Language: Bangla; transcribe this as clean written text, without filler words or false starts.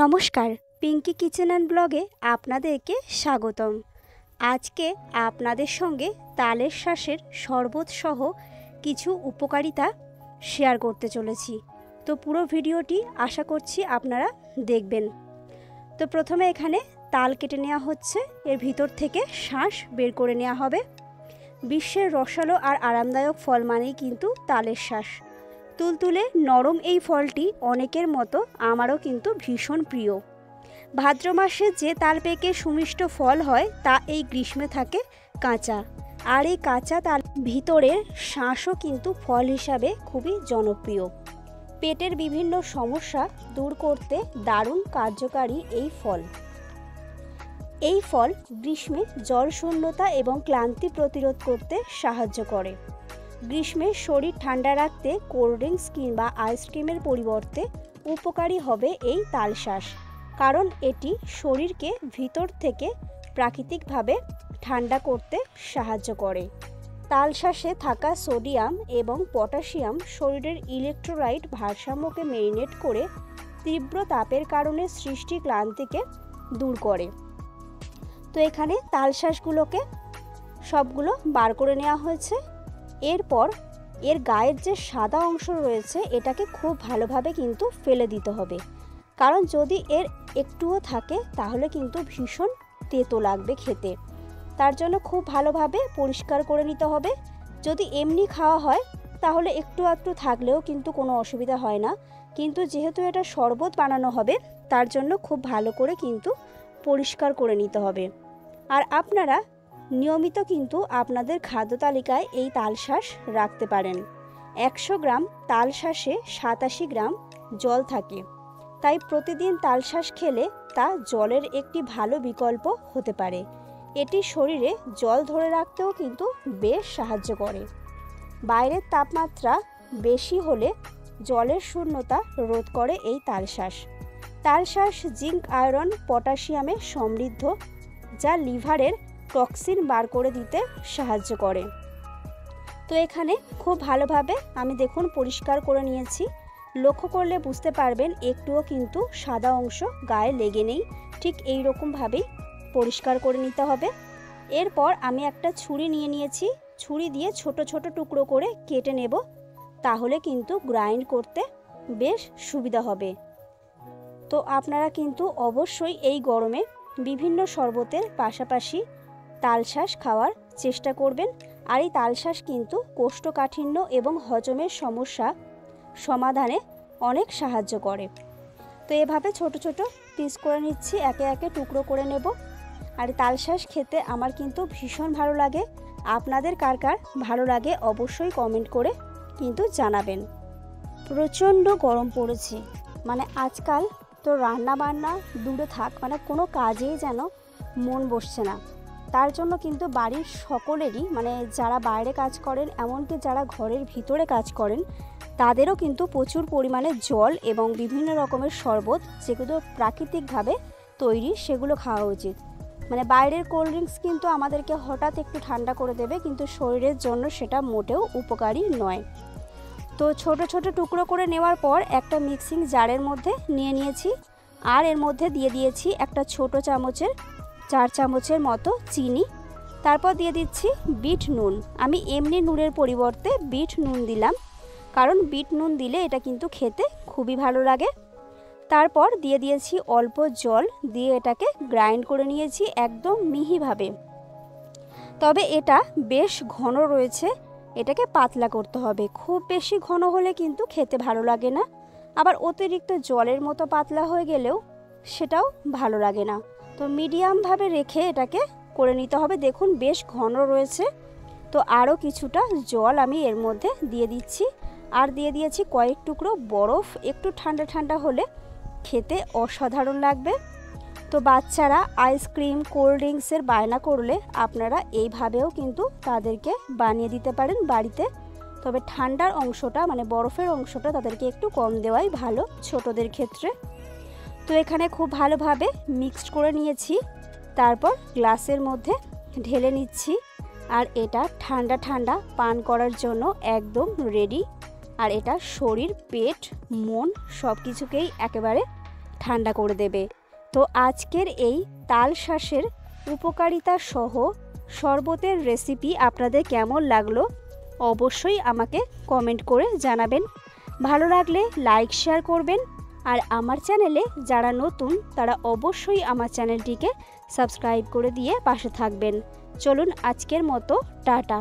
নমস্কার, পিঙ্কি কিচেন অ্যান্ড ব্লগে আপনাদেরকে স্বাগতম। আজকে আপনাদের সঙ্গে তালের শাঁসের শরবত সহ কিছু উপকারিতা শেয়ার করতে চলেছি। তো পুরো ভিডিওটি আশা করছি আপনারা দেখবেন। তো প্রথমে এখানে তাল কেটে নেওয়া হচ্ছে, এর ভিতর থেকে শাঁস বের করে নেওয়া হবে। বিশ্বের রসালো আর আরামদায়ক ফল মানেই কিন্তু তালের শাঁস। তুলতুলে নরম এই ফলটি অনেকের মতো আমারও কিন্তু ভীষণ প্রিয়। ভাদ্র মাসে যে তাল পেকে সুমিষ্ট ফল হয় তা এই গ্রীষ্মে থাকে কাঁচা, আর এই কাঁচা তাল ভিতরের শাঁসও কিন্তু ফল হিসাবে খুবই জনপ্রিয়। পেটের বিভিন্ন সমস্যা দূর করতে দারুণ কার্যকারী এই ফল। এই ফল গ্রীষ্মে জলশূন্যতা এবং ক্লান্তি প্রতিরোধ করতে সাহায্য করে। গ্রীষ্মে শরীর ঠান্ডা রাখতে কোল্ড ড্রিঙ্কস কিংবা আইসক্রিমের পরিবর্তে উপকারী হবে এই তালশাঁস, কারণ এটি শরীরকে ভিতর থেকে প্রাকৃতিকভাবে ঠান্ডা করতে সাহায্য করে। তালশাঁসে থাকা সোডিয়াম এবং পটাশিয়াম শরীরের ইলেকট্রোলাইট ভারসাম্যকে মেরিনেট করে তীব্র তাপের কারণে সৃষ্টি ক্লান্তিকে দূর করে। তো এখানে তালশাঁসগুলোকে সবগুলো বার করে নেওয়া হয়েছে। এরপর এর গায়ের যে সাদা অংশ রয়েছে এটাকে খুব ভালোভাবে কিন্তু ফেলে দিতে হবে, কারণ যদি এর একটুও থাকে তাহলে কিন্তু ভীষণ তেতো লাগবে খেতে। তার জন্য খুব ভালোভাবে পরিষ্কার করে নিতে হবে। যদি এমনি খাওয়া হয় তাহলে একটু আধটু থাকলেও কিন্তু কোনো অসুবিধা হয় না, কিন্তু যেহেতু এটা শরবত বানানো হবে তার জন্য খুব ভালো করে কিন্তু পরিষ্কার করে নিতে হবে। আর আপনারা নিয়মিত কিন্তু আপনাদের খাদ্য তালিকায় এই তালশাঁস রাখতে পারেন। 100 গ্রাম তালশাঁসে 87 গ্রাম জল থাকে, তাই প্রতিদিন তালশাঁস খেলে তা জলের একটি ভালো বিকল্প হতে পারে। এটি শরীরে জল ধরে রাখতেও কিন্তু বেশ সাহায্য করে। বাইরের তাপমাত্রা বেশি হলে জলের শূন্যতা রোধ করে এই তালশাঁস। তালশাঁস জিঙ্ক, আয়রন, পটাশিয়ামে সমৃদ্ধ, যা লিভারের টক্সিন বার করে দিতে সাহায্য করে। তো এখানে খুব ভালোভাবে আমি দেখুন পরিষ্কার করে নিয়েছি। লক্ষ্য করলে বুঝতে পারবেন একটুও কিন্তু সাদা অংশ গায়ে লেগে নেই। ঠিক এই রকমভাবেই পরিষ্কার করে নিতে হবে। এরপর আমি একটা ছুরি নিয়ে নিয়েছি, ছুরি দিয়ে ছোট ছোট টুকরো করে কেটে নেব, তাহলে কিন্তু গ্রাইন্ড করতে বেশ সুবিধা হবে। তো আপনারা কিন্তু অবশ্যই এই গরমে বিভিন্ন শরবতের পাশাপাশি তালশাঁস খাওয়ার চেষ্টা করবেন। আর এই তালশাঁস কিন্তু কোষ্ঠকাঠিন্য এবং হজমের সমস্যা সমাধানে অনেক সাহায্য করে। তো এভাবে ছোট ছোট পিস করে নিচ্ছি, একে একে টুকরো করে নেব। আর তালশাঁস খেতে আমার কিন্তু ভীষণ ভালো লাগে। আপনাদের কার কার ভালো লাগে অবশ্যই কমেন্ট করে কিন্তু জানাবেন। প্রচণ্ড গরম পড়েছে, মানে আজকাল তো রান্না বান্না দূরে থাক, মানে কোনো কাজেই যেন মন বসছে না। তার জন্য কিন্তু বাড়ির সকলেরই, মানে যারা বাইরে কাজ করেন এমনকি যারা ঘরের ভিতরে কাজ করেন তাদেরও কিন্তু প্রচুর পরিমাণে জল এবং বিভিন্ন রকমের শরবত যেগুলো প্রাকৃতিকভাবে তৈরি সেগুলো খাওয়া উচিত। মানে বাইরের কোল্ড ড্রিঙ্কস কিন্তু আমাদেরকে হঠাৎ একটু ঠান্ডা করে দেবে, কিন্তু শরীরের জন্য সেটা মোটেও উপকারী নয়। তো ছোট ছোট টুকরো করে নেওয়ার পর একটা মিক্সিং জারের মধ্যে নিয়ে নিয়েছি, আর এর মধ্যে দিয়ে দিয়েছি একটা ছোট চামচের 4 চামচের মতো চিনি। তারপর দিয়ে দিচ্ছি বিট নুন। আমি এমনি নুনের পরিবর্তে বিট নুন দিলাম, কারণ বিট নুন দিলে এটা কিন্তু খেতে খুবই ভালো লাগে। তারপর দিয়ে দিয়েছি অল্প জল, দিয়ে এটাকে গ্রাইন্ড করে নিয়েছি একদম মিহিভাবে। তবে এটা বেশ ঘন রয়েছে, এটাকে পাতলা করতে হবে। খুব বেশি ঘন হলে কিন্তু খেতে ভালো লাগে না, আবার অতিরিক্ত জলের মতো পাতলা হয়ে গেলেও সেটাও ভালো লাগে না। তো মিডিয়ামভাবে রেখে এটাকে করে নিতে হবে। দেখুন বেশ ঘন রয়েছে। তো আরও কিছুটা জল আমি এর মধ্যে দিয়ে দিচ্ছি, আর দিয়ে দিয়েছি কয়েক টুকরো বরফ। একটু ঠান্ডা ঠান্ডা হলে খেতে অসাধারণ লাগবে। তো বাচ্চারা আইসক্রিম, কোল্ড ড্রিঙ্কসের বায়না করলে আপনারা এইভাবেও কিন্তু তাদেরকে বানিয়ে দিতে পারেন বাড়িতে। তবে ঠান্ডার অংশটা, মানে বরফের অংশটা তাদেরকে একটু কম দেওয়াই ভালো ছোটদের ক্ষেত্রে। তো এখানে খুব ভালোভাবে মিক্সড করে নিয়েছি, তারপর গ্লাসের মধ্যে ঢেলে নিচ্ছি। আর এটা ঠান্ডা ঠান্ডা পান করার জন্য একদম রেডি। আর এটা শরীর, পেট, মন সব কিছুকেই একেবারে ঠান্ডা করে দেবে। তো আজকের এই তালশাঁসের উপকারিতা সহ শরবতের রেসিপি আপনাদের কেমন লাগলো অবশ্যই আমাকে কমেন্ট করে জানাবেন। ভালো লাগলে লাইক শেয়ার করবেন, আর আমার চ্যানেলে যারা নতুন তারা অবশ্যই আমার চ্যানেলটিকে সাবস্ক্রাইব করে দিয়ে পাশে থাকবেন। চলুন আজকের মতো টাটা।